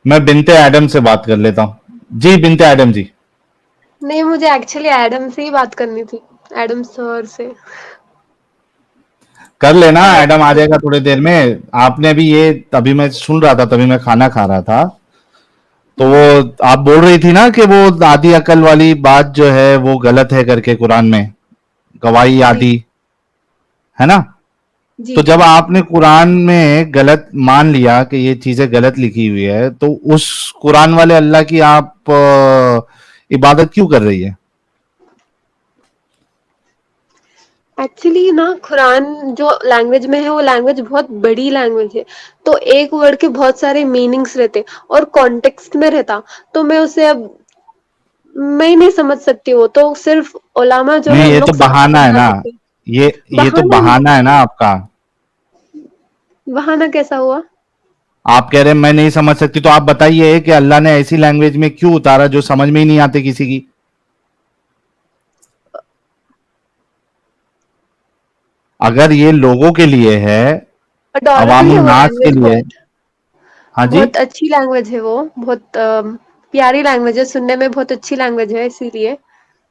मैं बिनते एडम से बात कर लेता हूँ। जी बिनते एडम जी। नहीं, मुझे एक्चुअली एडम से ही बात करनी थी। एडम सर से। कर लेना, हाय एडम आ एडम। जाएगा थोड़ी देर में। आपने भी ये, तभी मैं सुन रहा था, तभी मैं खाना खा रहा था। तो वो आप बोल रही थी ना कि वो आधी अकल वाली बात जो है वो गलत है करके कुरान में, गवाही जी, आदि, है ना? जी, तो जी। जब आपने कुरान में गलत मान लिया कि ये चीजें गलत लिखी हुई है, तो उस कुरान वाले अल्लाह की आप इबादत क्यों कर रही है? एक्चुअली ना कुरान जो लैंग्वेज में है वो लैंग्वेज बहुत बड़ी लैंग्वेज है। तो एक वर्ड के बहुत सारे मीनिंग्स रहते और कॉन्टेक्स्ट में रहता। तो मैं उसे अब मैं ही नहीं समझ सकती वो तो सिर्फ उलामा जो है नहीं, उन ये तो लोग बहाना है समझा ना। सकते हैं। ये ये तो बहाना नहीं। बहाना है ना आपका। बहाना कैसा हुआ? आप कह रहे हैं मैं नहीं समझ सकती, तो आप बताइए कि अल्लाह ने ऐसी लैंग्वेज में क्यों उतारा जो समझ में ही नहीं आती किसी की। अगर ये लोगों के लिए है, अडोरेबल अवामुन है वो नास के लैंग्वेज लिए। बहुत। हाँ जी। बहुत अच्छी लैंग्वेज है वो, बहुत प्यारी लैंग्वेज है, सुनने में बहुत अच्छी लैंग्वेज है इसीलिए।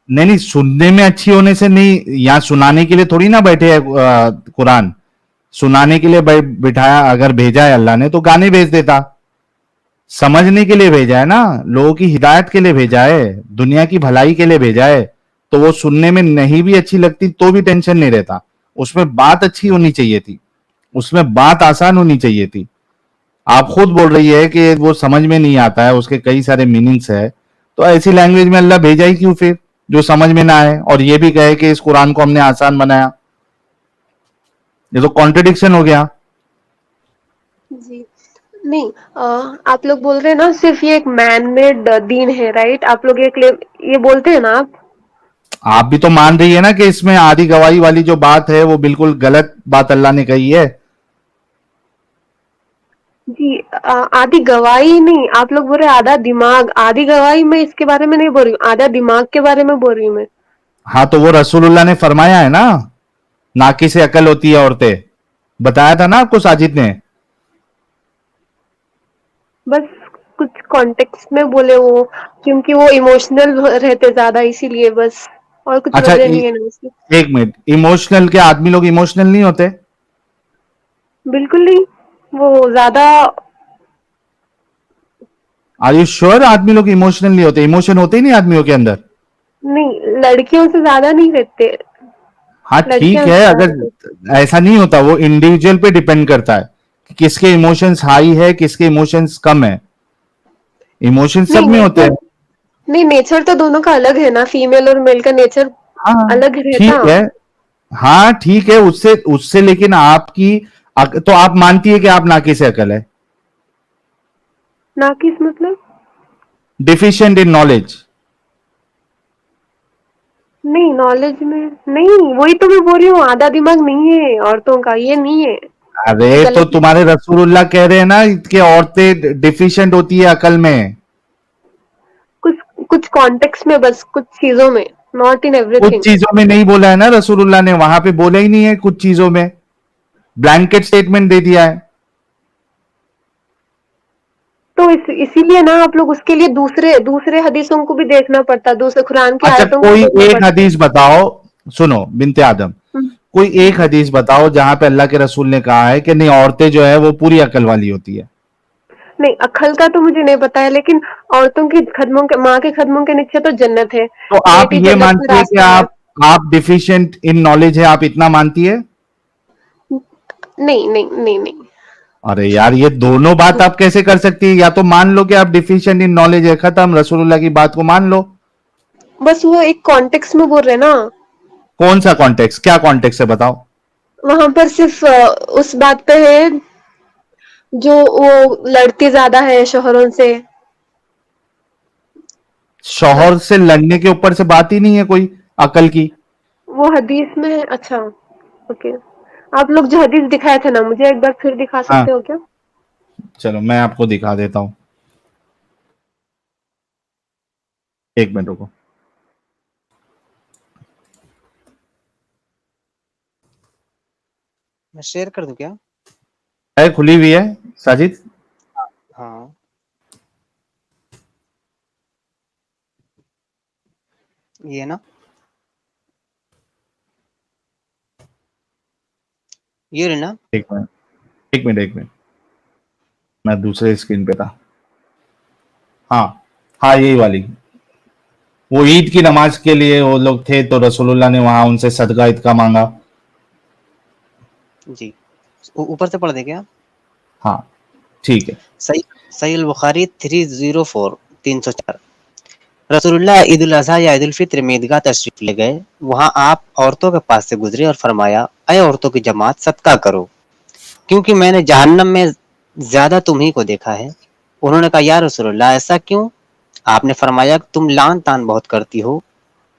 नहीं नहीं, सुनने में अच्छी होने से नहीं, यहाँ सुनाने के लिए थोड़ी ना बैठे है कुरान। सुनाने के लिए बिठाया, अगर भेजा है अल्लाह ने तो गाने भेज देता। समझने के लिए भेजा है ना, लोगों की हिदायत के लिए भेजा है, दुनिया की भलाई के लिए भेजा है। तो वो सुनने में नहीं भी अच्छी लगती तो भी टेंशन नहीं रहता। उसमें बात अच्छी होनी चाहिए थी, उसमें बात आसान होनी चाहिए थी। आप खुद बोल रही है कि वो समझ में नहीं आता है, उसके कई सारे मीनिंग्स है। तो ऐसी लैंग्वेज में अल्लाह भेजा ही क्यों फिर, जो समझ में ना आए, और ये भी कहे कि इस कुरान को हमने आसान बनाया? ये तो कॉन्ट्रडिक्शन हो गया। जी। नहीं, आप लोग बोल रहे हैं ना सिर्फ ये एक मैन मेड दीन है, राइट? आप लोग ये बोलते हैं ना आप? आप भी तो मान रही है ना कि इसमें आधी गवाही वाली जो बात है वो बिल्कुल गलत बात अल्लाह ने कही है। जी। आधी गवाही नहीं, आप लोग बोल रहे हैं आधा दिमाग। आधी गवाही मैं इसके बारे में नहीं बोल रही हूँ, आधा दिमाग के बारे में बोल रही हूँ मैं। हाँ, तो वो रसूलुल्लाह ने फरमाया है ना, नाकी से अकल होती है औरतें। बताया था ना आपको साजिद ने। बस कुछ कॉन्टेक्स्ट में बोले वो, क्योंकि वो इमोशनल रहते ज्यादा इसीलिए बस। और कुछ अच्छा, वजह नहीं है ना उसकी। एक मिनट, इमोशनल के आदमी लोग इमोशनल नहीं होते? बिल्कुल नहीं। वो ज्यादा। आर यू श्योर आदमी लोग इमोशनल नहीं होते? इमोशन होते ही नहीं आदमियों के अंदर। नहीं, लड़कियों से ज्यादा नहीं रहते। हाँ ठीक लड़कियां है, ज्यादा रहते। अगर ऐसा नहीं होता, वो इंडिविजुअल पे डिपेंड करता है कि किसके इमोशंस हाई है, किसके इमोशंस कम है। इमोशन सब नहीं, में होते नेचर। हैं। नहीं, नेचर तो दोनों का अलग है ना, फीमेल और मेल का नेचर हाँ अलग रहता। ठीक है। हाँ ठीक है, उससे उससे लेकिन आपकी तो आप मानती है कि आप नाकी से अकल है, ना किस मतलब? Deficient in knowledge. नहीं, नॉलेज में नहीं, वही तो मैं बोल रही हूँ, आधा दिमाग नहीं है औरतों का, ये नहीं है। अरे तो गलत है। तुम्हारे रसूलुल्लाह कह रहे हैं ना कि औरतें डिफिशिएंट होती है अकल में। कुछ कुछ कॉन्टेक्स्ट में, बस कुछ चीजों में। नॉट इन कुछ एवरीथिंग। चीजों में नहीं बोला है ना रसूलुल्लाह ने, वहां पे बोला ही नहीं है कुछ चीजों में। ब्लैंकेट स्टेटमेंट दे दिया है। तो इसीलिए ना आप लोग उसके लिए दूसरे दूसरे हदीसों को भी देखना पड़ता, दूसरे कुरान की अच्छा, आयतों को कोई देखना एक पड़ता। हदीस बताओ। सुनो बिनते आदम, हम्म, कोई एक हदीस बताओ जहां पे अल्लाह के रसूल ने कहा है कि नहीं, औरतें जो है वो पूरी अकल वाली होती है। नहीं, अक्ल का तो मुझे नहीं पता है, लेकिन औरतों की खदमों के, माँ के खदमों के नीचे तो जन्नत है। तो आप बेटी ये जन्नत का मानती है कि रास्ता है। आप डिफिशिएंट इन नॉलेज है, आप इतना मानती है? नहीं, नहीं, नहीं, नहीं। अरे यार, ये दोनों बात आप कैसे कर सकती है? या तो मान लो कि आप डिफिशिएंट इन नॉलेज है, खत्म, रसूलुल्लाह की बात को मान लो। बस वो एक कॉन्टेक्स्ट में बोल रहे ना। कौन सा कॉन्टेक्स्ट, क्या कॉन्टेक्स्ट है बताओ। वहां पर सिर्फ उस बात पे है जो वो लड़ती ज्यादा है शोहरों से। शौहर बस से लड़ने के ऊपर से बात ही नहीं है कोई अकल की। वो हदीस में है। अच्छा। ओके। आप लोग जो हदीस दिखाए थे ना, मुझे एक बार फिर दिखा हाँ, सकते हो क्या? चलो मैं आपको दिखा देता हूं। एक मिनट रुको। मैं शेयर कर दूं क्या? है खुली हुई है साजिद। हाँ। ये ना, ये रही ना। एक मिनट, एक मिनट, एक मिनट, मैं दूसरे स्क्रीन पे था। हाँ, हाँ, यही वाली। वो ईद की नमाज के लिए वो लोग थे, तो रसूलुल्लाह ने वहां उनसे सदका ईद का मांगा। जी, ऊपर से पढ़ दे क्या? हाँ, ठीक है। सही, सही अल बुखारी 304 304। रसूलुल्लाह ईद उल अज़हा या ईद उल फित्र में ईदगाह तशरीफ ले गए। वहां आप औरतों के पास से गुजरे और फरमाया, अय औरतों की जमात, सदका करो, क्योंकि मैंने जहन्नम में ज्यादा तुम्ही को देखा है। उन्होंने कहा, या रसूलुल्लाह, ऐसा क्यों? आपने फरमाया, तुम लान तान बहुत करती हो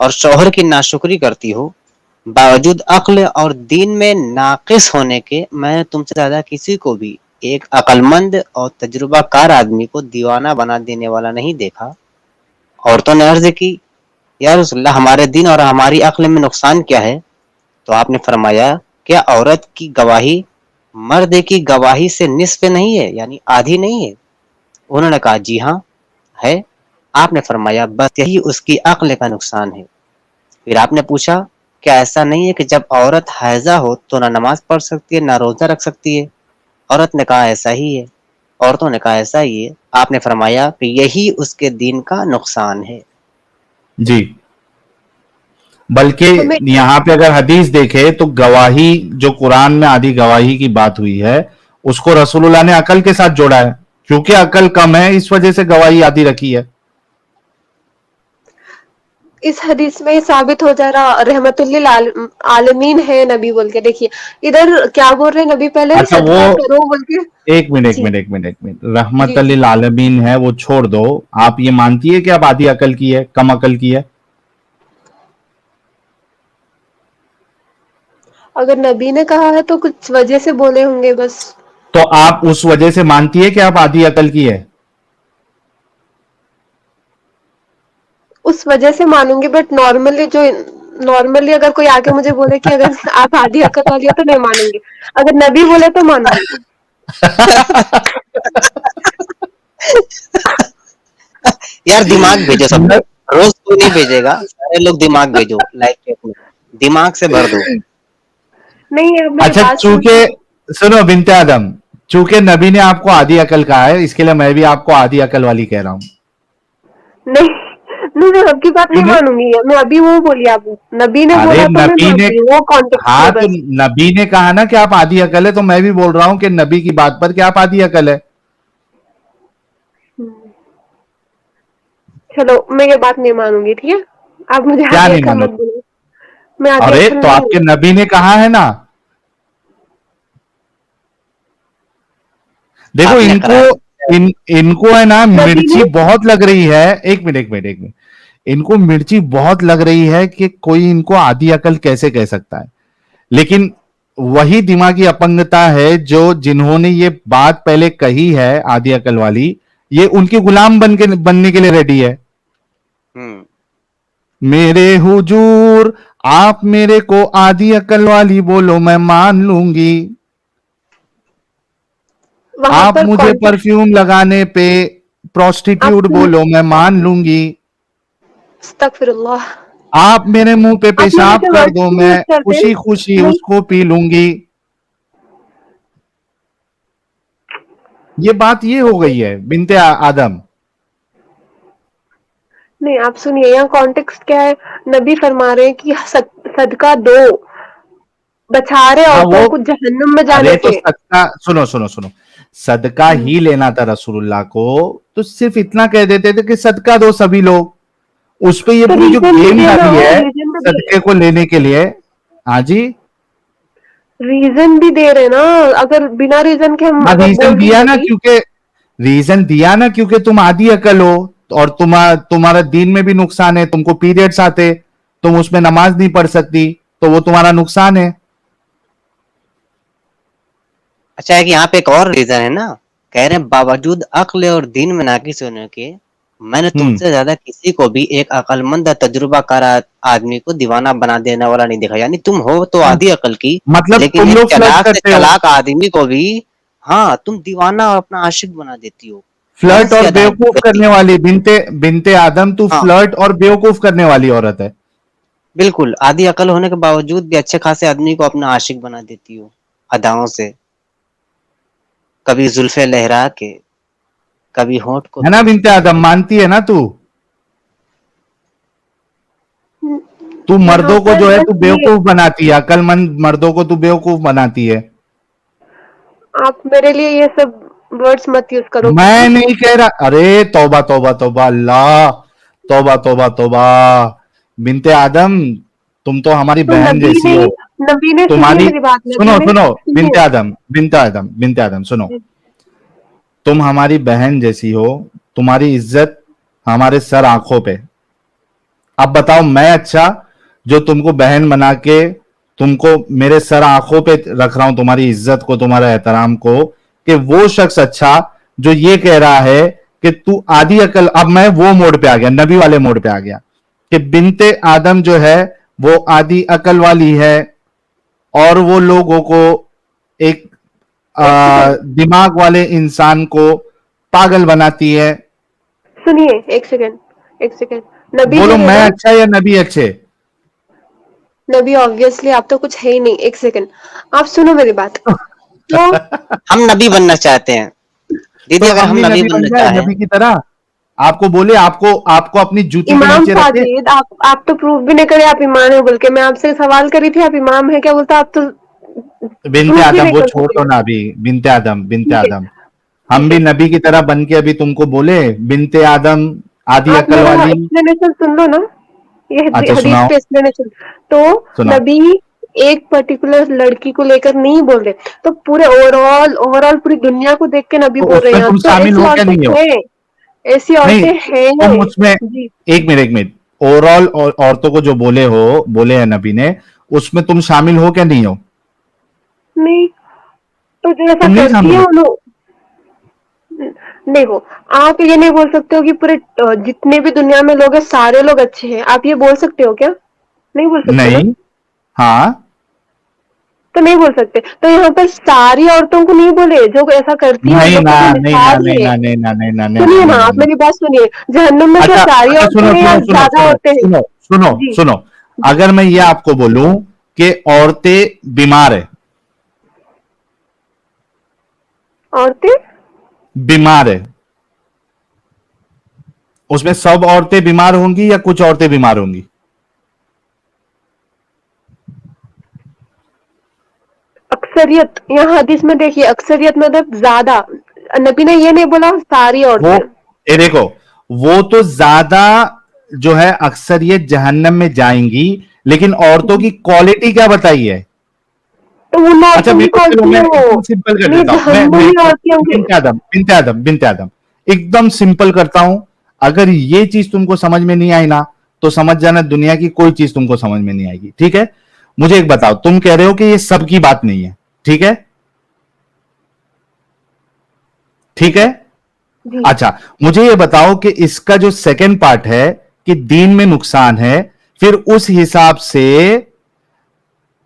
और शौहर की नाशुक्री करती हो। बावजूद अक्ल और दीन में नाकिस होने के मैंने तुमसे ज्यादा किसी को भी एक अक्लमंद और तजुर्बाकार आदमी को दीवाना बना देने वाला नहीं देखा। औरतों ने अर्ज की, या रसूलल्लाह, हमारे दीन और हमारी अक्ल में नुकसान क्या है? तो आपने फरमाया, क्या औरत की गवाही मर्द की गवाही से निस्फ नहीं है, यानी आधी नहीं है? उन्होंने कहा, जी हाँ है। आपने फरमाया, बस यही उसकी अक्ल का नुकसान है। फिर आपने पूछा, क्या ऐसा नहीं है कि जब औरत हैजा हो तो ना नमाज पढ़ सकती है ना रोजा रख सकती है? औरत ने कहा, ऐसा ही है। औरतों ने कहा, ऐसा ही है। आपने फरमाया कि यही उसके दीन का नुकसान है। जी, बल्कि तो मैं यहाँ पे अगर हदीस देखे तो गवाही, जो कुरान में आधी गवाही की बात हुई है, उसको रसूलुल्लाह ने अकल के साथ जोड़ा है, क्योंकि अकल कम है, इस वजह से गवाही आधी रखी है। इस हदीस में साबित हो जा रहा रहमतुल्लिल आलमीन है नबी बोल के। देखिए इधर क्या बोल रहे हैं नबी, पहले अच्छा, वो सदका करो बोल के। एक मिनट, एक जी मिनट, एक मिनट, एक मिनट, रहमत जी जी। लिल आलमीन है वो छोड़ दो। आप ये मानती है कि आप आधी अकल की है, कम अकल की है? अगर नबी ने कहा है तो कुछ वजह से बोले होंगे बस। तो आप उस वजह से मानती है कि आप आधी अकल की है? उस वजह से मानूंगी, बट नॉर्मली अगर कोई आके मुझे बोले कि अगर आप आधी अकल वाली हो तो नहीं मानूंगी। अगर नबी बोले तो मानूंगी। यार दिमाग भेजो सब लोग, रोज कोई नहीं भेजेगा, सारे लोग दिमाग भेजो लाइव चैट में, दिमाग से भर दो। नहीं अब मेरी अच्छा, बात चूंकि, सुनिए। सुनो बिनते आदम, चूंकि नबी ने आपको आधी अकल कहा है, इसके लिए मैं भी आपको आधी अकल वाली कह रहा हूं। नहीं नहीं, मैं आपकी बात क्यों नहीं नहीं? मानूंगी। मैं अभी वो बोली, आप नबी ने अरे बोला तो मैं नबी ने, मानती हूँ वो कॉन्टेक्स्ट हाँ में तो बस। नबी ने कहा ना कि आप आधी अकल है, तो मैं भी बोल रहा हूं कि नबी की बात पर कि आप आधी अकल है। चलो मैं ये बात नहीं मानूंगी, ठीक है। आप मुझे क्या आधी नहीं अकल मत मानोगे? बोलो। मैं आधी अरे अकल तो नहीं आपके हूँ। नबी ने कहा है ना। देखो आपने इनको, कराया। इनको है ना नबी मिर्ची ने बहुत लग रही है। एक मिनट, एक मिनट, एक मिनट, इनको मिर्ची बहुत लग रही है कि कोई इनको आधी अकल कैसे कह सकता है। लेकिन वही दिमागी अपंगता है जो, जिन्होंने ये बात पहले कही है आधी अकल वाली, ये उनके गुलाम बनने के लिए रेडी है। हम्म। मेरे हुजूर, आप मेरे को आधी अकल वाली बोलो, मैं मान लूंगी। वहां आप पर मुझे कॉन्टेक्स्ट। परफ्यूम लगाने पे आप प्रोस्टिट्यूट सुनिए, बोलो, मैं मान लूंगी। अस्तगफिरुल्लाह। आप मेरे मुंह पे आप लोग पेशाब ऐसे कर वर्ड्स दो, क्यों मैं यूज करते हैं? खुशी खुशी नहीं उसको पी लूंगी। ये बात ये हो गई है बिनते आदम। नहीं, आप सुनिए, यहाँ कॉन्टेक्स्ट क्या है। नबी फरमा रहे हैं कि सदका दो, बचा रहे हाँ औरतों वो, को जहन्नुम में अरे जाने तो से। सदका, सुनो सुनो सुनो, सदका ही लेना था रसूलुल्लाह को, तो सिर्फ इतना कह देते थे कि सदका दो सभी लोग। उस पे ये तो पूरी जो रीजन भी गेम देना, डाली है रीजन भी दे, सदके को लेने के लिए। हाँ जी। रीजन भी दे रहे ना। अगर बिना रीजन के हम हाँ, अगर रीजन बोल रही दिया हूँ ना, नबी। क्योंकि रीजन दिया ना, क्योंकि तुम आधी अकल हो, और तुम्हारा दीन में भी नुकसान है, तुमको पीरियड्स आते, तुम उसमें नमाज नहीं पढ़ सकती, तो वो तुम्हारा नुकसान है। अच्छा है कि यहाँ पे एक और रीजन है ना, कह रहे हैं बावजूद अक्ल और दीन में नाकिस होने के मैंने हम्म। तुमसे ज्यादा किसी को भी एक अक्लमंद तजुर्बाकार आदमी को दीवाना बना देने वाला नहीं देखा। यानी तुम हो तो आधी अकल की, मतलब लेकिन तुम एक लोग फ्लर्ट चालाक से करते हो। चालाक आदमी को भी, हाँ, तुम दीवाना और अपना आशिक बना देती हो। फ्लर्ट और मनस्यादाएं बेवकूफ करने वाली बिनते बिनते आदम, तू हाँ फ्लर्ट और बेवकूफ करने वाली औरत है। बिल्कुल, आधी अकल होने के बावजूद भी अच्छे खासे आदमी को अपना आशिक बना देती हो अदाओं से, कभी जुल्फे लहरा के, कभी होंठ को है ना चूस बिनते के। आदम, मानती है ना तू? तू यहाँ मर्दों को पर जो है बस तू ये, बेवकूफ बनाती है, अकलमंद मर्दों को तू बेवकूफ बनाती है। आप मेरे लिए ये सब वर्ड्स मत यूज करो मैं प्लीज। नहीं कह रहा, अरे तौबा तौबा तौबा, अल्लाह, तौबा तौबा तौबा। बिनते आदम, तुम तो हमारी तो बहन जैसी हो। नबी ने सुनिए तुम्हारी, मेरी बात, नबी सुनो ने सुनो, सुनिए। बिनते आदम, बिनते आदम, बिनते आदम, सुनो। तुम हमारी बहन जैसी हो, तुम्हारी इज्जत हमारे सर आंखों पे। अब बताओ, मैं अच्छा जो तुमको बहन बना के तुमको मेरे सर आंखों पे रख रहा हूं, तुम्हारी इज्जत को, तुम्हारे एहतराम को, कि वो शख्स अच्छा जो ये कह रहा है कि तू आधी अकल। अब मैं वो मोड पे आ गया, नबी वाले मोड पे आ गया कि बिनते आदम जो है वो आधी अकल वाली है, और वो लोगों को, एक एक सेकेंड दिमाग वाले इंसान को पागल बनाती है। सुनिए, एक सेकेंड। नबी जो बोलो, है मैं ना, अच्छा या नबी अच्छे? नबी ऑब्वियसली आप तो कुछ है ही नहीं। एक सेकेंड, आप सुनो मेरी बात। तो हम नबी बनना चाहते हैं। तो दीदी अगर हम हम भी नबी नबी बन बनना जाए, चाहें, नबी की तरह। आपको बोले, आपको आपको अपनी जूती के इमाम नीचे रखे। साजिद, आप तो प्रूव भी नहीं करे आप ईमान हो बोल के। मैं आपसे सवाल करी थी आप इमाम है क्या, बोलता आप तो बिनते प्रूफ भी आदम, नहीं वो कर छोड़ सके। दो ना अभी। बिनते आदम, बिनते ठीक है, आदम, हम ठीक भी है। नबी की तरह बन के अभी तुमको बोले बिनते आदम, आधी आप अकल मेरा वाली। एक्सप्लेनेशन सुन लो ना, ये अच्छा हदीस सुनाओ, पे एक्सप्लेनेशन। तो सुनाओ। नबी एक पर्टिकुलर लड़की को लेकर नहीं बोल रहे, तो पूरे ओवरऑल ओवरऑल पूरी दुनिया को देख के नबी तो बोल रहे हैं। उसमें यहाँ तुम तो शामिल ऐसी हो क्या, औरतें नहीं हो? हैं, ऐसी नहीं, औरतें तुम हैं। उसमें, जी, एक मिनट, ओवरऑल औरतों को जो बोले हो, बोले हैं नबी ने, उसमें तुम शामिल हो क्या, नहीं हो? नहीं, तो जो ऐसा तुम नहीं करती है शामिल हो? उन लोग, देखो, आप ये नहीं बोल सकते हो कि पूरे जितने भी दुनिया में लोग हैं सारे लोग अच्छे हैं। आप ये बोल सकते हो क्या? नहीं बोल सकते ना। नहीं। हाँ। तो नहीं बोल सकते, तो यहाँ पर सारी औरतों को नहीं बोले जो ऐसा करती है, उन नहीं लोग ना, की कोई नहीं ना, मिसाल नहीं है। ना, नहीं ना, नहीं ना, नहीं ना, सुनिए ना, नहीं ना, आप नहीं। मेरी बात सुनिए। जहन्नुम में क्या अच्छा, सारी अच्छा, औरतें सुनो हैं या सुनो सुनो ज्यादा सुनो औरतें हैं? सुनो सुनो जी, सुनो। जी। अगर मैं ये आपको बोलूं कि औरतें बीमार है, औरतें बीमार है, उसमें सब औरतें बीमार होंगी या कुछ औरतें बीमार होंगी? अक्सरियत, यहाँ हदीस में देखिए, अक्सरियत मतलब ज्यादा। नबी ने ये नहीं बोला सारी वो, औरतें। ये देखो, वो तो ज्यादा जो है अक्सरियत जहन्नम में जाएंगी, लेकिन औरतों की क्वालिटी क्या बताई है? तो उन अच्छा औरतों मेरे की को, चलो क्वालिटी मैं है वो, एकदम सिंपल कर नहीं देता हूं, मैं जहन्नुमी एकदम, औरतें होंगी। बिनते आदम, बिनते आदम, बिनते आदम, एकदम सिंपल करता हूं। अगर ये चीज तुमको समझ में नहीं आई ना, तो समझ जाना दुनिया की कोई चीज तुमको समझ में नहीं आएगी, ठीक है? मुझे एक बताओ, तुम कह रहे हो कि ये सबकी बात नहीं है, ठीक है? ठीक है। जी, अच्छा, मुझे ये बताओ कि इसका जो सेकंड पार्ट है कि दीन में नुकसान है, फिर उस हिसाब से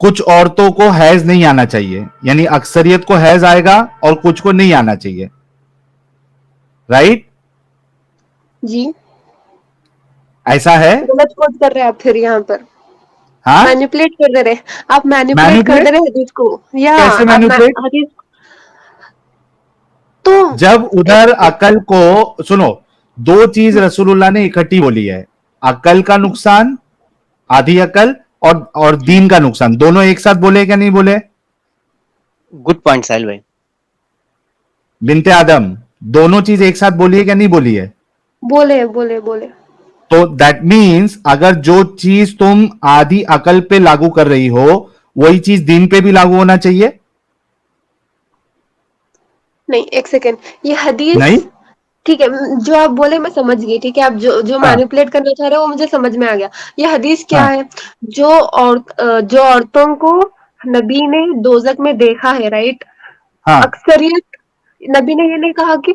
कुछ औरतों को हैज नहीं आना चाहिए, यानी अक्सरियत को हैज आएगा और कुछ को नहीं आना चाहिए, राइट? जी। ऐसा है? गलत कोट कर रहे हैं आप फिर यहाँ पर, हाँ। मैनिपुलेट कर दे रहे आप, मैनिपुलेट कर दे मैनिपुलेट? रहे हदीस को, या कैसे आप मैनिपुलेट? हदीस तो जब एक उधर सेकेंड। अकल को, सुनो, दो चीज रसूलुल्लाह ने इकट्ठी बोली है, अकल का नुकसान, आधी अकल, और दीन का नुकसान, दोनों एक साथ बोले क्या, नहीं बोले? गुड पॉइंट साहिल भाई। बिनते आदम, दोनों चीज एक साथ बोली है क्या, नहीं बोली है? बोले बोले बोले। तो दैट मीन्स अगर जो चीज तुम आधी अकल पे लागू कर रही हो, वही चीज दीन पे भी लागू होना चाहिए? नहीं, एक सेकेंड, ये हदीस, नहीं। ठीक है, जो आप बोले मैं समझ गई। ठीक है, आप जो जो हाँ, मैनिपुलेट करना चाह रहे हो वो मुझे समझ में आ गया। ये हदीस क्या हाँ, है? जो औरतों को नबी ने दोजक में देखा है, राइट? हाँ। अक्सरियत, नबी ने ये नहीं कहा कि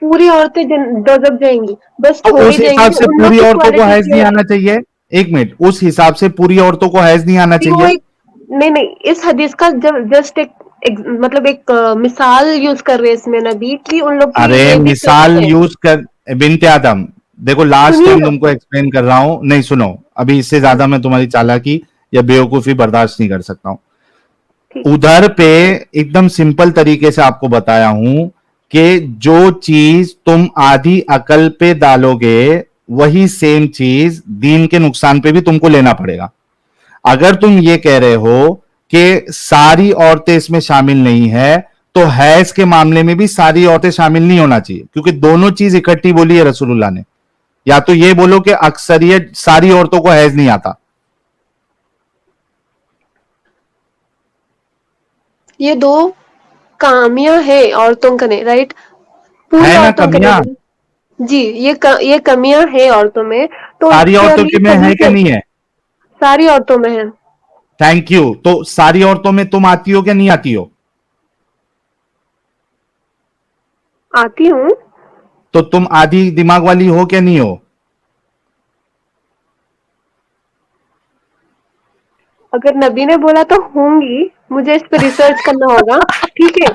पूरी औरतें दोजक जाएंगी, बस तो थोड़ी उस हिसाब जाएंगी, से उन लोग पूरी की औरतों को क्वालिटी हैज क्या नहीं है? आना चाहिए? एक मिनट, उस हिसाब से पूरी औरतों को हैज नहीं आना नहीं, वो चाहिए? एक, नहीं नहीं, इस हदीस का जस्ट एक मतलब एक मिसाल यूज कर रहे हैं इसमें नबी की उन लोग की अरे ये भी मिसाल सही है। यूज कर, बिनते आदम, देखो लास्ट सुनिए टाइम ना। तुमको एक्सप्लेन कर रहा हूं, नहीं सुनो, अभी इससे ज्यादा मैं तुम्हारी चालाकी या बेवकूफी बर्दाश्त नहीं कर सकता हूं। ठीक। उधर पे एकदम सिंपल तरीके से आपको बताया हूं कि जो चीज तुम आधी अकल पे डालोगे वही सेम चीज दीन के नुकसान पे भी तुमको लेना पड़ेगा। अगर तुम ये कह रहे हो कि सारी औरतें इसमें शामिल नहीं है, तो हैज के मामले में भी सारी औरतें शामिल नहीं होना चाहिए, क्योंकि दोनों चीज इकट्ठी बोली है रसूलुल्लाह ने। या तो ये बोलो कि अक्सरियत सारी औरतों को हैज नहीं आता। ये दो कामियां है औरतों का नहीं, राइट? पूरी है ना औरतों के कमियां? नहीं। जी, ये कमियां है औरतों में, तो सारी इसके औरतों लिए के में सही है क्या से नहीं है? सारी औरतों में है। Thank you. तो सारी औरतों में तुम आती हो क्या नहीं आती हो? आती हूँ। तो तुम आधी दिमाग वाली हो क्या नहीं हो? अगर नबी ने बोला तो होंगी, मुझे इस पर रिसर्च करना होगा। ठीक है।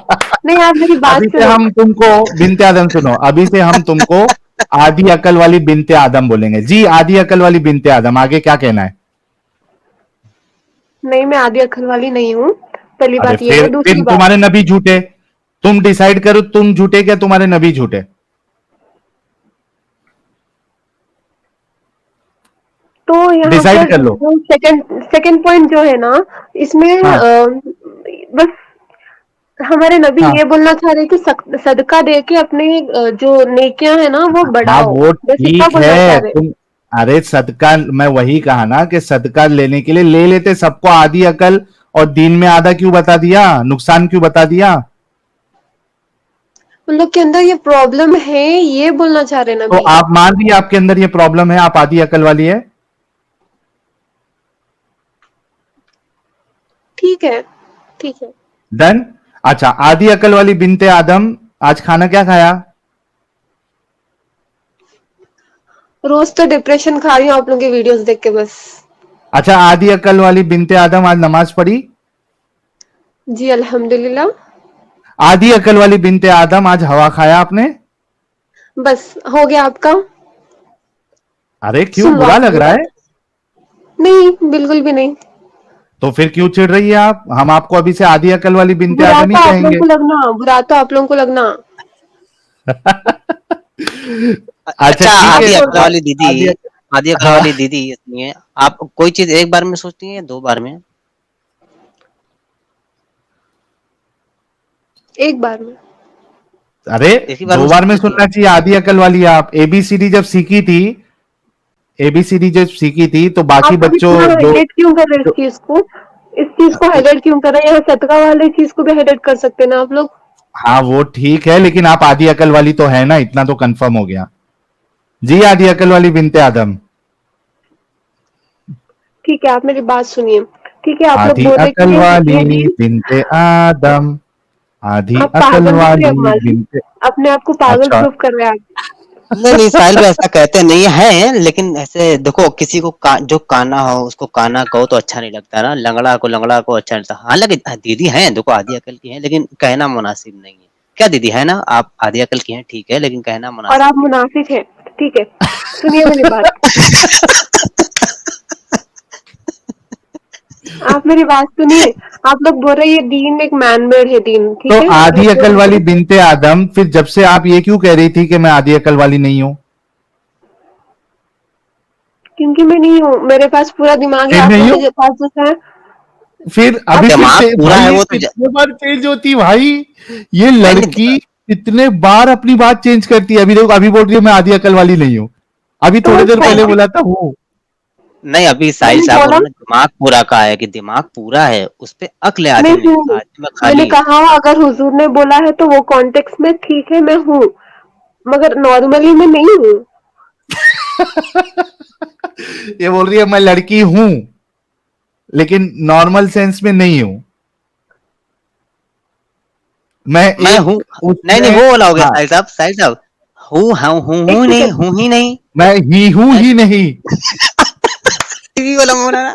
नहीं, आप मेरी अभी बात से सुनो। हम तुमको बिनते आदम, सुनो, अभी से हम तुमको आधी अकल वाली बिनते आदम बोलेंगे। जी, आधी अकल वाली बिनते आदम, आगे क्या कहना है? नहीं, मैं आधी अक्ल वाली नहीं हूँ। पहली अरे बात ये फिर है। फिर दूसरी बात, तुम्हारे नबी झूठे। तुम डिसाइड करो, तुम झूठे क्या तुम्हारे नबी झूठे? तो यहाँ डिसाइड पर कर लो। जो सेकंड सेकंड पॉइंट जो है ना, इसमें हाँ बस हमारे नबी हाँ ये बोलना चाह रहे हैं कि सदका दे के अपने जो नेकियां है ना वो हाँ, बढ़ाओ। वो बस इतना ठीक बोलना चाह है। रहे हैं। तुम, अरे सदका, मैं वही कहा ना कि सदका लेने के लिए ले लेते, सबको आधी अकल, और दीन में आधा क्यों बता दिया, नुकसान क्यों बता दिया? उन लोग के अंदर ये प्रॉब्लम है, ये बोलना चाह रहे हैं तो नबी। आप मान रही आपके अंदर ये प्रॉब्लम है, आप आधी अकल वाली है? ठीक है, ठीक है। डन। अच्छा, आधी अकल वाली बिनते आदम, आज खाना क्या खाया? रोज तो डिप्रेशन खा रही हूँ आप लोगों के वीडियोस देख के बस। अच्छा, आधी अकल वाली बिनते आदम, आज नमाज पढ़ी? जी अल्हम्दुलिल्लाह। आधी अकल वाली बिनते आदम, आज हवा खाया आपने? बस हो गया आपका। अरे क्यों, सुन लो बुरा आप लग मेरी रहा है? बात। नहीं, बिल्कुल भी नहीं। तो फिर क्यों चिढ़ रही है आप? हम आपको अभी से आधी अकल वाली बिनते बुरा आदम ही तो आप लोगों कहेंगे। को लगना, बुरा तो आप लोगों को लगना। अच्छा अच्छा, ठीक आप है। आधी अकल बोल वाली दीदी, आधी आधी अकल हाँ, वाली दीदी ये सुनिए, आप कोई चीज एक बार में सोचती हैं या दो बार में? एक बार में। अरे एक ही बार दो में बार सोच में लेती हैं? सुनना चाहिए। आधी अकल वाली आप एबीसीडी जब सीखी थी, एबीसीडी जब सीखी थी तो बाकी आप अभी बच्चों इतना जो, हाईलाइट क्यों कर रहे हैं इस जो चीज को? इस चीज को हाईलाइट क्यों कर रहे हैं? यहाँ सदका वाले चीज को भी हाईलाइट कर सकते हैं ना आप लोग। हाँ वो ठीक है, लेकिन आप आधी अकल वाली तो है ना, इतना तो कंफर्म हो गया। जी, आधी अकल वाली बिनते आदम। ठीक है, आप मेरी बात सुनिए। ठीक है, आप लोग आधी बोल रहे अकल कि ये वाली दीन। बिनते आदम, आधी आप अकल पागल लग रहे हैं वाली अम्मा जी। बिनते। अपने आप को पागल अच्छा, प्रूफ कर रहे हैं आप। नहीं नहीं साहिल भाई, ऐसा कहते नहीं है, लेकिन ऐसे देखो, किसी को जो काना हो उसको काना कहो तो अच्छा नहीं लगता ना, लंगड़ा को अच्छा नहीं लगता। हालांकि दीदी हैं, देखो आधी अकल की हैं, लेकिन कहना मुनासिब नहीं है। क्या दीदी है ना, आप आधी अकल की हैं ठीक है, लेकिन कहना और मुनासिब आप नहीं मुनाफिक हैं। ठीक है, सुनिए मेरी बात। आप मेरी बात सुनिए। आप लोग बोल रहे हैं ये दीन एक मैन मेड है दीन, तो ठीक है? आधी ये अकल वाली जो बिनते आदम, फिर जब से आप ये क्यों कह रही थी कि मैं आधी अकल वाली नहीं हूं? क्योंकि मैं नहीं हूँ, मेरे पास पूरा दिमाग है, फिर आप नहीं लोगों हूं? के पास जो है। फिर आप अभी फिर दिमाग से पूरा भाई, है ये वो तो कितने बार चेंज होती भाई? ये नहीं लड़की नहीं कितने बार अपनी बात चेंज करती है। अभी देखो, अभी बोल रही है मैं आधी अकल वाली नहीं हूं, अभी तो थोड़ी देर सही पहले है। बोला था हूँ। नहीं, अभी साहिल मैंने साहब बोल बोला, रहे हैं दिमाग पूरा का है, कि दिमाग पूरा है उस पे, अक्ल नहीं आधी नहीं, सुनिए, आधी में मैंने खाली है। कहा अगर हुजूर ने बोला है तो वो कॉन्टेक्स्ट में ठीक है, मैं हूँ, मगर नॉर्मली मैं नहीं हूँ। ये बोल रही है मैं लड़की हूं, लेकिन नॉर्मल सेंस में नहीं हूं। मैं मैं हूँ, एक नहीं नहीं उसमें, वो वाला हो गया हाँ, साहिल साहब, साहिल साहब, एक नहीं, सेकंड। हूँ ही नहीं। मैं ही हूं ही नहीं। टीवी वाला बोला ना।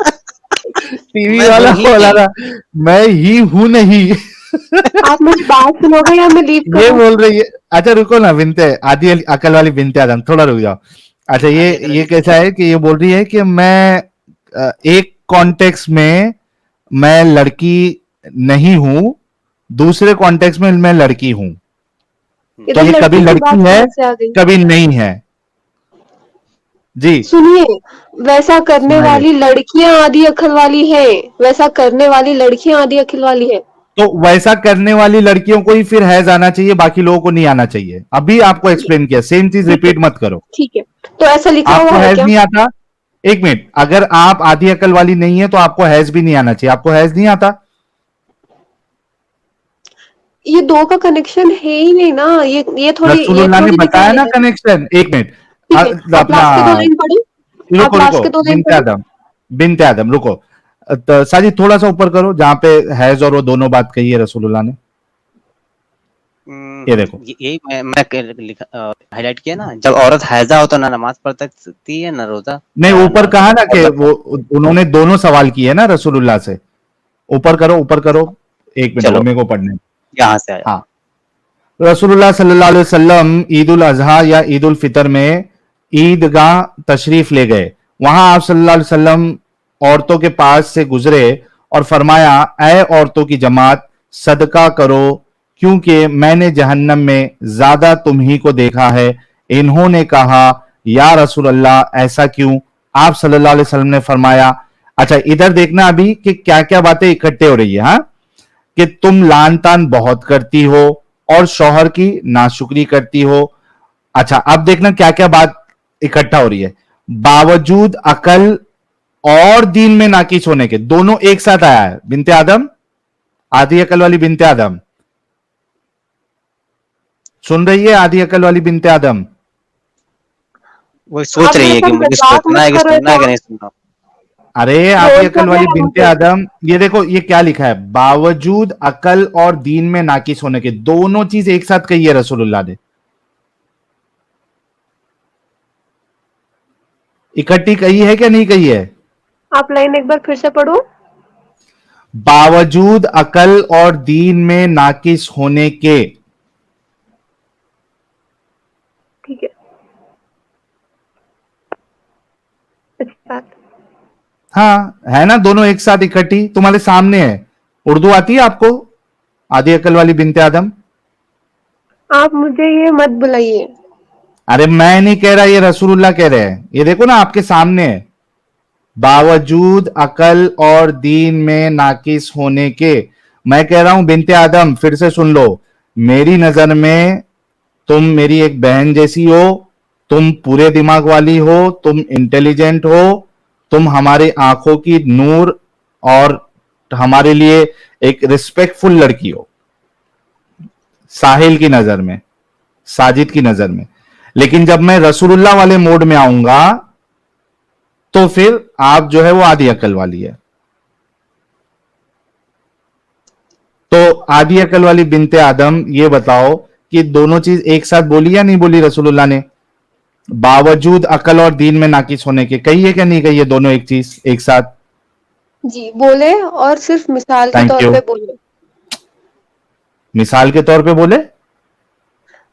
टीवी मैं वाला हूँ ही बोला नहीं। था, मैं ही हूं नहीं। आप मेरी बात सुनोगे या मैं लीव ये करूं? बोल रही है। अच्छा रुको ना, बिनते आदि अकल वाली बिनते आदम, थोड़ा रुक जाओ। अच्छा आगे तरह ये लिख कैसा है कि ये बोल रही है कि मैं एक कॉन्टेक्स्ट में मैं लड़की नहीं हूं, दूसरे कॉन्टेक्स्ट में मैं लड़की हूं। तो इधर ये कभी लड़की की बात लड़की है, कहाँ से आ गई? कभी नहीं है। जी सुनिए, वैसा करने सुनाइए। वाली लड़कियां आधी अकल वाली है, वैसा करने वाली लड़कियां आधी अकल वाली है। तो वैसा करने वाली लड़कियों को ही फिर हैज आना चाहिए, बाकी लोगों को नहीं आना चाहिए। अभी आपको ये- एक्सप्लेन किया, सेम चीज ठीक है, रिपीट मत करो। ठीक है। तो ऐसा लिखा हुआ आपको है हैज क्या? नहीं आता, एक मिनट, अगर आप आधी अकल वाली नहीं है तो आपको हैज भी नहीं आना चाहिए। आपको हैज नहीं आता। ये दो का कनेक्शन है ही नहीं ना, ये रसूलुल्लाह ने थोड़ी बताया दिखाई ना है। कनेक्शन, एक मिनट। ठीक है, आप अपना लास्ट के दो लाइन पढ़े। आप रुको लास्ट रुको, के दो लाइन बिनते पढ़े। आदम, बिनते आदम रुको। तो साजिद थोड़ा सा ऊपर करो, जहां पे हैज और वो दोनों बात कही है रसूलुल्लाह ने। ये देखो, यही मैं लिखा हाईलाइट किया ना, जब औरत हैजा हो तो ना नमाज पढ़ सकती है ना रोजा नहीं ऊपर ना कहा ना कि रोजा वो उन्होंने दोनों सवाल किए ना रसूलुल्लाह से। ऊपर करो, ऊपर करो। एक मिनट रुको, चलो मेरे को पढ़ने दो। यहाँ से आया। हाँ, रसूलुल्लाह सल्लल्लाहु अलैहि वसल्लम ईद उल अजहा या ईद उल फितर में ईदगाह तशरीफ ले गए। वहां आप सल्लल्लाहु अलैहि वसल्लम औरतों के पास से गुजरे और फरमाया, ऐ औरतों की जमात, सदका करो, क्योंकि मैंने जहन्नम में ज्यादा तुम ही को देखा है। इन्होंने कहा, या रसूल अल्लाह ऐसा क्यों? आप सल्लल्लाहु अलैहि वसल्लम ने फरमाया, अच्छा इधर देखना अभी कि क्या क्या बातें इकट्ठे हो रही है। हाँ, कि तुम लान तान बहुत करती हो और शौहर की नाशुक्री करती हो। अच्छा अब देखना क्या क्या बात इकट्ठा हो रही है। बावजूद अकल और दीन में नाकिस होने के, दोनों एक साथ आया है। बिनते आदम, आधी अकल वाली बिनते आदम, सुन रही है? आधी अकल वाली बिनते आदम, वो सोच आप रही मेरे है कि साथ मुझे मजाक सोचना मत है कि करो सुनना है ऐसा। कि नहीं सुनना। अरे आधी ट्रोल अकल कर रहे वाली हैं बिनते मुझे। आदम, ये देखो ये क्या लिखा है, बावजूद अकल और दीन में नाकिस होने के, दोनों चीज एक साथ कही है रसूलुल्लाह ने। इकट्ठी कही है क्या नहीं कही है? आप लाइन एक बार फिर से पढ़ो। बावजूद अकल और दीन में नाकिस होने के। ठीक है, अच्छी बात। हाँ है ना, दोनों एक साथ इकट्ठी तुम्हारे सामने है। उर्दू आती है आपको, आधी अकल वाली बिनते आदम? आप मुझे ये मत बुलाइए। अरे मैं नहीं कह रहा, ये रसूलुल्लाह कह रहे हैं। ये देखो ना आपके सामने है, बावजूद अकल और दीन में नाकिस होने के। मैं कह रहा हूं बिनते आदम, फिर से सुन लो, मेरी नजर में तुम मेरी एक बहन जैसी हो, तुम पूरे दिमाग वाली हो, तुम इंटेलिजेंट हो, तुम हमारी आंखों की नूर और हमारे लिए एक रिस्पेक्टफुल लड़की हो, साहिल की नजर में, साजिद की नजर में। लेकिन जब मैं रसूलुल्लाह वाले मोड में आऊंगा तो फिर आप जो है वो आधी अकल वाली है। तो आधी अकल वाली बिनते आदम, ये बताओ कि दोनों चीज एक साथ बोली या नहीं बोली रसूलुल्लाह ने? बावजूद अकल और दीन में नाकिस होने के, कही है क्या नहीं कही है दोनों एक चीज एक साथ? जी बोले, और सिर्फ मिसाल के थैंक तौर यू। पे बोले। मिसाल के तौर पे बोले?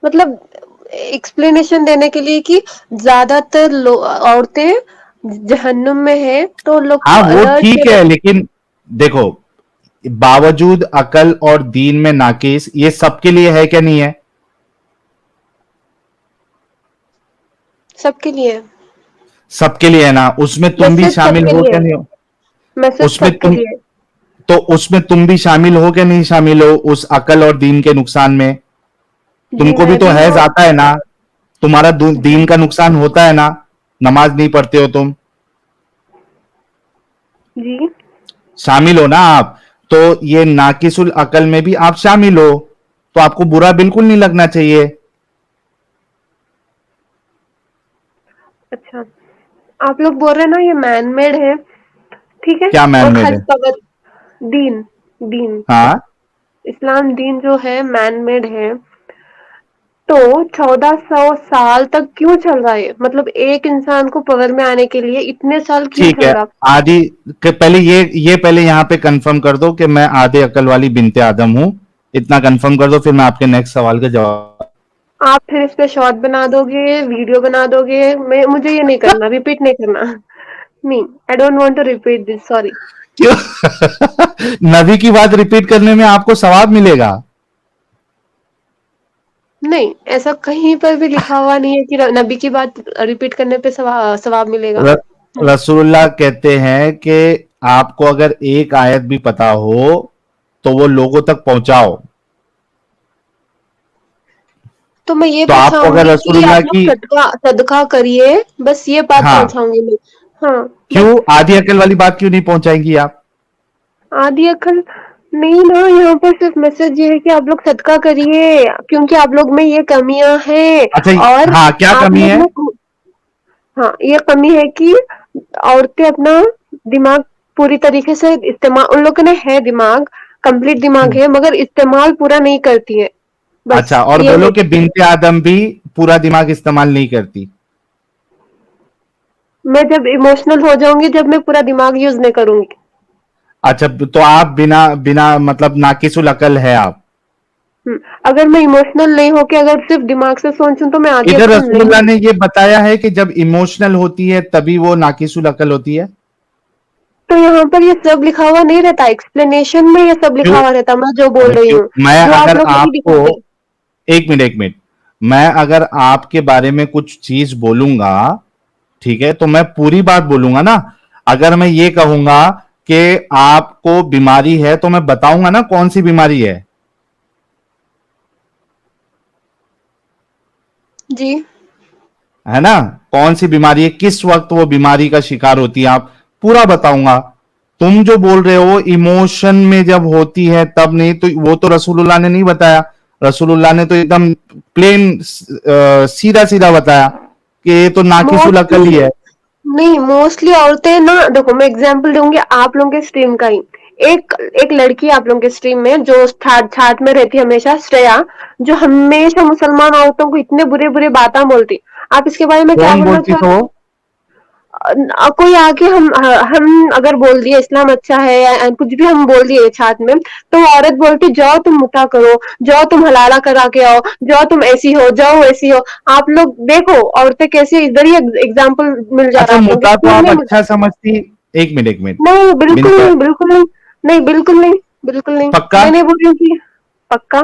मतलब एक्सप्लेनेशन देने के लिए कि ज्यादातर औरतें जहन्नुम में है, तो उन लोग को हाँ वो अलर्ट ठीक किया है, जाए। लेकिन देखो, बावजूद अकल और दीन में नाकिस, ये सबके लिए है क्या नहीं है? सबके लिए। सबके लिए है ना, उसमें तुम भी मैसेज शामिल सबके हो लिए क्या है। नहीं हो? मैसेज उसमें सबके तुम, लिए। तो उसमें तुम भी शामिल हो क्या नहीं शामिल हो उस अकल और दीन के नुकसान में? जी तुमको भी मैं तो भी हैज हूँ। आता है ना, तुम्हारा जी दीन का नुकसान होता है ना, नमाज नहीं पढ़ते हो तुम, जी। शामिल हो ना आप। तो ये नाकिसुल अकल में भी आप शामिल हो, तो आपको बुरा बिल्कुल नहीं लगना चाहिए। अच्छा, आप लोग बोल रहे हैं ना ये मैन मेड है, ठीक है। क्या मैन और मेड खाली है? तवत दीन, दीन हाँ, इस्लाम दीन जो है मैन मेड है, तो 1400 साल तक क्यों चल रहा है? मतलब एक इंसान को पावर में आने के लिए इतने साल क्यों ठीक चल है। रहा? आदि के पहले ये पहले यहां पे कंफर्म कर दो कि मैं आधे अकल वाली बिनते आदम हूं, इतना कंफर्म कर दो, फिर मैं आपके नेक्स्ट सवाल का जवाब। आप फिर इस पे शॉर्ट बना दोगे, वीडियो बना दोगे, मैं मुझे ये नहीं करना, रिपीट नहीं करना। नहीं, I don't want to repeat this, sorry. क्यों? नबी की बात रिपीट करने में आपको सवाब मिलेगा? नहीं, ऐसा कहीं पर भी लिखा हुआ नहीं है कि नबी की बात रिपीट करने पे सवाब मिलेगा। र, रसूलुल्लाह कहते हैं कि आपको अगर एक आयत भी पता हो तो वो लोगों तक पहुंचाओ। तो मैं ये तो आपको अगर पहुंचाऊंगी कि रसूलुल्लाह आप लोग की, सदका सदका करिए, बस ये बात हाँ, पहुंचाऊंगी मैं। हाँ, क्यों बस। आधी अकल वाली बात क्यों नहीं पहुंचाएंगी आप? आदि अकल नहीं ना, यहाँ पर सिर्फ मैसेज ये है कि आप लोग सदका करिए, क्योंकि आप लोग में ये कमियां हैं। अच्छा, और हाँ, क्या आप कमी लोग है? में, हाँ, ये कमी है कि औरतें अपना दिमाग पूरी तरीके से इस्तेमाल, उन लोगों ने है दिमाग, कंप्लीट दिमाग है, मगर इस्तेमाल पूरा नहीं करती है, बस अच्छा, और ये बोलो है। कि बिन्ते आदम भी पूरा दिमाग इस्तेमाल नहीं करती। मैं जब इमोशनल हो जाऊंगी, जब मैं पूरा दिमाग यूज नहीं करूंगी। अच्छा, तो आप बिना बिना मतलब नाकिसुल अकल है आप। अगर मैं इमोशनल नहीं होके अगर सिर्फ दिमाग से सोचूं तो मैं आधी इधर अक्कल नहीं रसूलुल्लाह हूँ। ने ये बताया है कि जब इमोशनल होती है तभी वो नाकिसुल अकल होती है। तो यहाँ पर ये सब लिखा हुआ नहीं रहता, एक्सप्लेनेशन में ये सब लिखा क्यों? हुआ रहता, मैं जो बोल रही क्यों? हूँ, मैं जो आप अगर लोग नहीं आपको, दिखाते। एक मिनट एक मिनट, मैं अगर आपके बारे में कुछ चीज बोलूंगा, ठीक है, तो मैं पूरी बात बोलूंगा ना। अगर मैं ये कहूंगा कि आपको बीमारी है तो मैं बताऊंगा ना कौन सी बीमारी है। जी। है ना? कौन सी बीमारी है, किस वक्त वो बीमारी का शिकार होती है, आप पूरा बताऊंगा। तुम जो बोल रहे हो इमोशन में जब होती है तब नहीं, तो वो तो रसूलुल्लाह ने नहीं बताया। रसूलुल्लाह ने तो एकदम प्लेन सीधा सीधा बताया कि ये तो नाकिसुल अकल ही मोस्टली है। नहीं, मोस्टली औरतें ना, देखो मैं एग्जांपल दूंगी आप लोगों के स्ट्रीम का ही। एक एक लड़की आप लोगों के स्ट्रीम में जो ठाट ठाट में रहती है हमेशा, श्रेया, जो हमेशा मुसलमान औरतों को इतने बुरे बुरे बातें बोलती। आप इसके बारे में क्या कौन बोलना बोलती तो चाहते वो? हो? कोई आके हम अगर बोल दिए इस्लाम अच्छा है या कुछ भी हम बोल दिए छात में, तो वो औरत बोलती जाओ तुम मुता करो, जाओ तुम हलाला करा के आओ, जाओ तुम ऐसी हो, जाओ वैसी हो। आप लोग देखो औरतें कैसे, इधर ही एग्जाम्पल मिल जा रहा अच्छा, है आप लोगों के मुद्दा तो स्ट्रीम आप में अच्छा समझती। एक मिनट एक मिनट। नहीं, बिल्कुल बिनता, नहीं, बिल्कुल नहीं। नहीं, बिल्कुल नहीं, बिल्कुल नहीं। पक्का? मैं नहीं बोल रही हूँ कि पक्का।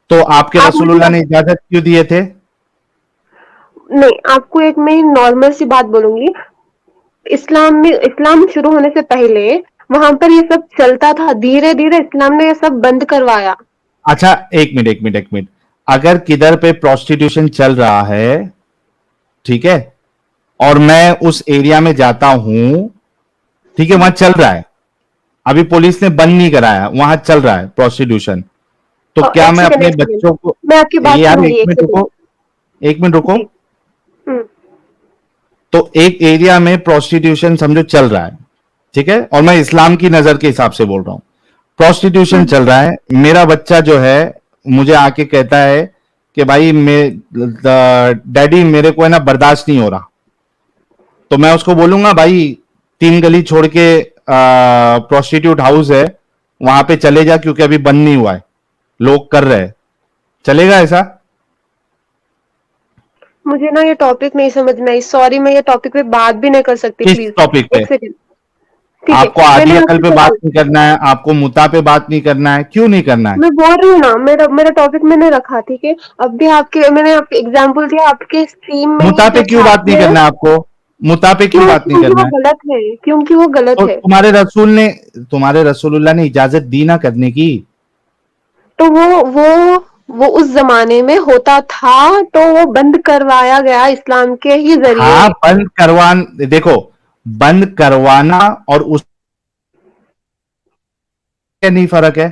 तो आपके आप मुझे रसूलुल्लाह ने इजाजत क्यों दिए थे? नहीं, आपको एक मैं नॉर्मल सी बात बोलूंगी। इस्लाम में, इस्लाम शुरू होने से पहले वहां पर ये सब चलता था, धीरे धीरे इस्लाम ने ये सब बंद करवाया। अच्छा, एक मिनट एक मिनट एक मिनट। अगर किधर पे प्रोस्टिट्यूशन चल रहा है, ठीक है, और मैं उस एरिया में जाता हूं, ठीक है, वहां चल रहा है, अभी पुलिस ने बंद नहीं कराया, वहां चल रहा है प्रोस्टिट्यूशन, तो और क्या एक मैं सेकेंड, अपने एक सेकेंड, बच्चों को, मैं आपकी ये बात यार सुनूंगी, एक एक मिनट सेकेंड। रुको, एक मिनट रुको। जी। हम्म। तो एक एरिया में प्रोस्टिट्यूशन समझो चल रहा है, ठीक है, और मैं इस्लाम की नजर के हिसाब से बोल रहा हूं, प्रोस्टिट्यूशन हम्म। चल रहा है, मेरा बच्चा जो है मुझे आके कहता है कि भाई डैडी मेरे को है ना बर्दाश्त नहीं हो रहा, तो मैं उसको बोलूंगा भाई 3 गली छोड़ के प्रोस्टिट्यूट हाउस है, वहां पे चले जा, क्योंकि अभी बंद नहीं हुआ है, लोग कर रहे हैं, चलेगा ऐसा? मुझे ना ये टॉपिक नहीं समझ में आई, सॉरी, मैं ये टॉपिक पे बात भी नहीं कर सकती, किस प्लीज। टॉपिक पे? एक सेकेंड। ठीक है, आपको आधी मैंने अकल आपसे पे बात सवाल, नहीं करना है, आपको मुता पे बात नहीं करना है, क्यों नहीं करना है? मैं बोल रही हूँ ना, मेरा मेरा टॉपिक मैंने रखा, ठीक है। अब भी आपके, मैंने आपके एग्जाम्पल दिया, आपके स्ट्रीम में मुता ही पे जो क्यों बात छात्र नहीं है। करना है आपको? मुता पे क्यों क्यों? बात नहीं क्योंकि वो करना है? गलत है, क्योंकि वो गलत तो है। तुम्हारे रसूलुल्लाह ने इजाजत दी ना करने की। तो वो उस जमाने में होता था, तो वो बंद करवाया गया इस्लाम के ही जरिए। हाँ, बंद करवान देखो, बंद करवाना और उस नहीं फर्क है।